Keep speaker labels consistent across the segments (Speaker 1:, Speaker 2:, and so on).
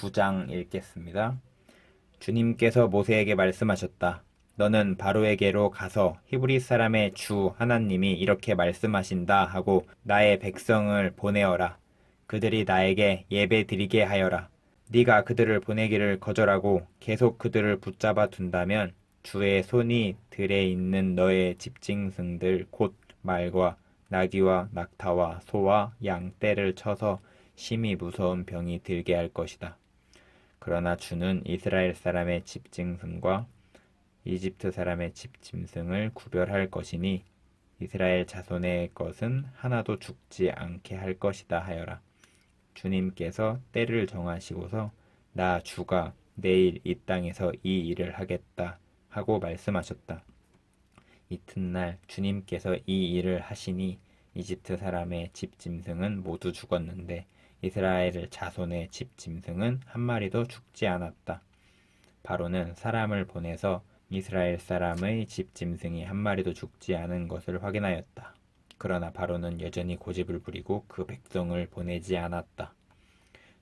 Speaker 1: 9장 읽겠습니다. 주님께서 모세에게 말씀하셨다. 너는 바로에게로 가서 히브리 사람의 주 하나님이 이렇게 말씀하신다 하고 나의 백성을 보내어라. 그들이 나에게 예배 드리게 하여라. 네가 그들을 보내기를 거절하고 계속 그들을 붙잡아 둔다면 주의 손이 들에 있는 너의 집짐승들 곧 말과 나귀와 낙타와 소와 양 떼를 쳐서 심히 무서운 병이 들게 할 것이다. 그러나 주는 이스라엘 사람의 집짐승과 이집트 사람의 집짐승을 구별할 것이니 이스라엘 자손의 것은 하나도 죽지 않게 할 것이다 하여라. 주님께서 때를 정하시고서 나 주가 내일 이 땅에서 이 일을 하겠다 하고 말씀하셨다. 이튿날 주님께서 이 일을 하시니 이집트 사람의 집짐승은 모두 죽었는데 이스라엘 자손의 집짐승은 한 마리도 죽지 않았다. 바로는 사람을 보내서 이스라엘 사람의 집짐승이 한 마리도 죽지 않은 것을 확인하였다. 그러나 바로는 여전히 고집을 부리고 그 백성을 보내지 않았다.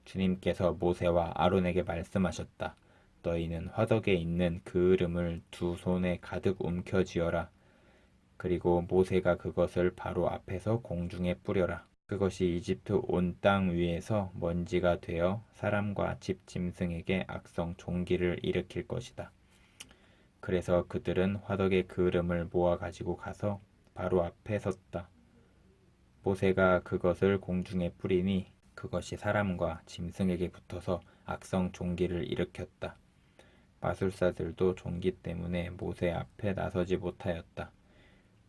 Speaker 1: 주님께서 모세와 아론에게 말씀하셨다. 너희는 화덕에 있는 그을음을 두 손에 가득 움켜쥐어라. 그리고 모세가 그것을 바로 앞에서 공중에 뿌려라. 그것이 이집트 온 땅 위에서 먼지가 되어 사람과 집짐승에게 악성 종기를 일으킬 것이다. 그래서 그들은 화덕의 그을음을 모아 가지고 가서 바로 앞에 섰다. 모세가 그것을 공중에 뿌리니 그것이 사람과 짐승에게 붙어서 악성 종기를 일으켰다. 마술사들도 종기 때문에 모세 앞에 나서지 못하였다.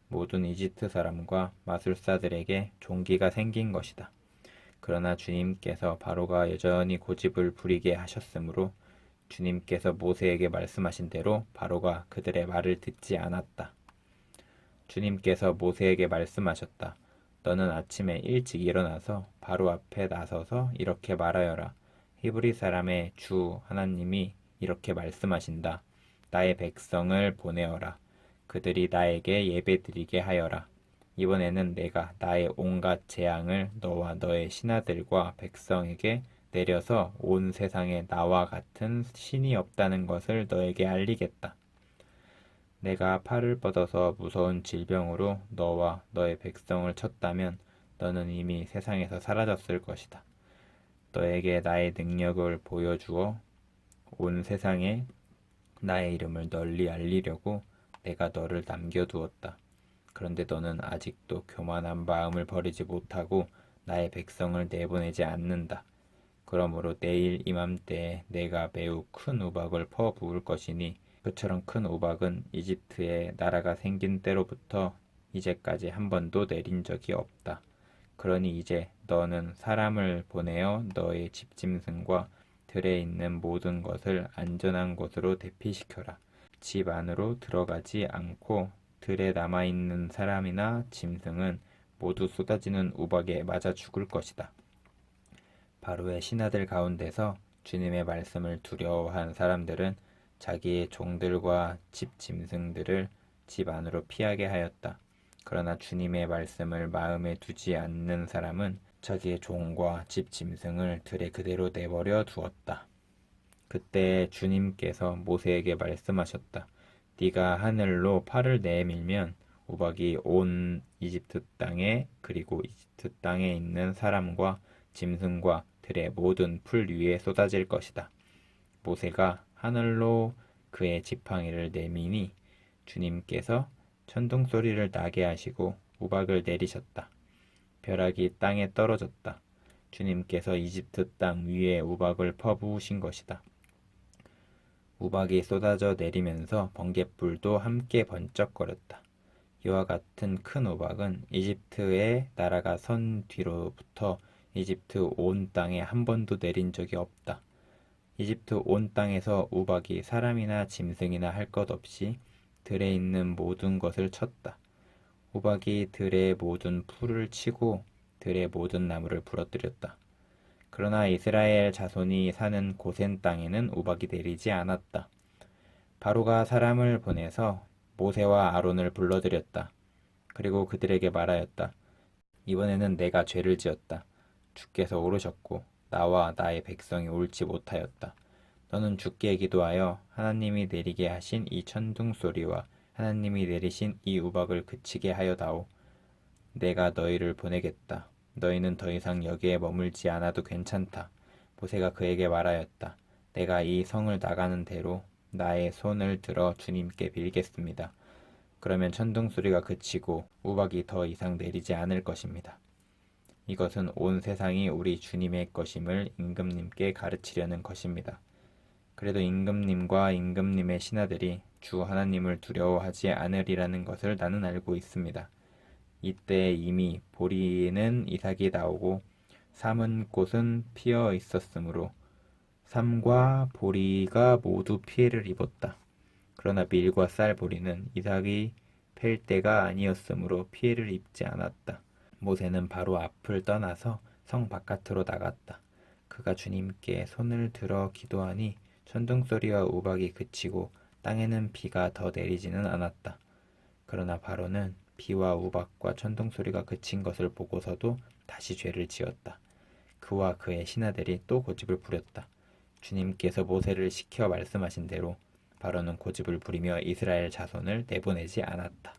Speaker 1: 모든 이집트 사람과 마술사들에게 종기가 생긴 것이다. 그러나 주님께서 바로가 여전히 고집을 부리게 하셨으므로 주님께서 모세에게 말씀하신 대로 바로가 그들의 말을 듣지 않았다. 주님께서 모세에게 말씀하셨다. 너는 아침에 일찍 일어나서 바로 앞에 나서서 이렇게 말하여라. 히브리 사람의 주 하나님이 이렇게 말씀하신다. 나의 백성을 보내어라. 그들이 나에게 예배드리게 하여라. 이번에는 내가 나의 온갖 재앙을 너와 너의 신하들과 백성에게 내려서 온 세상에 나와 같은 신이 없다는 것을 너에게 알리겠다. 내가 팔을 뻗어서 무서운 질병으로 너와 너의 백성을 쳤다면 너는 이미 세상에서 사라졌을 것이다. 너에게 나의 능력을 보여주어 온 세상에 나의 이름을 널리 알리려고 내가 너를 남겨두었다. 그런데 너는 아직도 교만한 마음을 버리지 못하고 나의 백성을 내보내지 않는다. 그러므로 내일 이맘때에 내가 매우 큰 우박을 퍼 부을 것이니 그처럼 큰 우박은 이집트에 나라가 생긴 때로부터 이제까지 한 번도 내린 적이 없다. 그러니 이제 너는 사람을 보내어 너의 집짐승과 들에 있는 모든 것을 안전한 곳으로 대피시켜라. 집 안으로 들어가지 않고 들에 남아있는 사람이나 짐승은 모두 쏟아지는 우박에 맞아 죽을 것이다. 바로의 신하들 가운데서 주님의 말씀을 두려워한 사람들은 자기의 종들과 집 짐승들을 집 안으로 피하게 하였다. 그러나 주님의 말씀을 마음에 두지 않는 사람은 자기의 종과 집 짐승을 들에 그대로 내버려 두었다. 그때 주님께서 모세에게 말씀하셨다. 네가 하늘로 팔을 내밀면 우박이 온 이집트 땅에 그리고 이집트 땅에 있는 사람과 짐승과 들의 모든 풀 위에 쏟아질 것이다. 모세가 하늘로 그의 지팡이를 내미니 주님께서 천둥 소리를 나게 하시고 우박을 내리셨다. 벼락이 땅에 떨어졌다. 주님께서 이집트 땅 위에 우박을 퍼부으신 것이다. 우박이 쏟아져 내리면서 번갯불도 함께 번쩍거렸다. 이와 같은 큰 우박은 이집트의 나라가 선 뒤로부터 이집트 온 땅에 한 번도 내린 적이 없다. 이집트 온 땅에서 우박이 사람이나 짐승이나 할 것 없이 들에 있는 모든 것을 쳤다. 우박이 들의 모든 풀을 치고 들의 모든 나무를 부러뜨렸다. 그러나 이스라엘 자손이 사는 고센 땅에는 우박이 내리지 않았다. 바로가 사람을 보내서 모세와 아론을 불러들였다. 그리고 그들에게 말하였다. 이번에는 내가 죄를 지었다. 주께서 오르셨고 나와 나의 백성이 옳지 못하였다. 너는 주께 기도하여 하나님이 내리게 하신 이 천둥 소리와 하나님이 내리신 이 우박을 그치게 하여다오. 내가 너희를 보내겠다. 너희는 더 이상 여기에 머물지 않아도 괜찮다. 모세가 그에게 말하였다. 내가 이 성을 나가는 대로 나의 손을 들어 주님께 빌겠습니다. 그러면 천둥 소리가 그치고 우박이 더 이상 내리지 않을 것입니다. 이것은 온 세상이 우리 주님의 것임을 임금님께 가르치려는 것입니다. 그래도 임금님과 임금님의 신하들이 주 하나님을 두려워하지 않으리라는 것을 나는 알고 있습니다. 이때 이미 보리는 이삭이 나오고 삼은 꽃은 피어 있었으므로 삼과 보리가 모두 피해를 입었다. 그러나 밀과 쌀 보리는 이삭이 팰 때가 아니었으므로 피해를 입지 않았다. 모세는 바로 앞을 떠나서 성 바깥으로 나갔다. 그가 주님께 손을 들어 기도하니 천둥소리와 우박이 그치고 땅에는 비가 더 내리지는 않았다. 그러나 바로는 비와 우박과 천둥소리가 그친 것을 보고서도 다시 죄를 지었다. 그와 그의 신하들이 또 고집을 부렸다. 주님께서 모세를 시켜 말씀하신 대로 바로는 고집을 부리며 이스라엘 자손을 내보내지 않았다.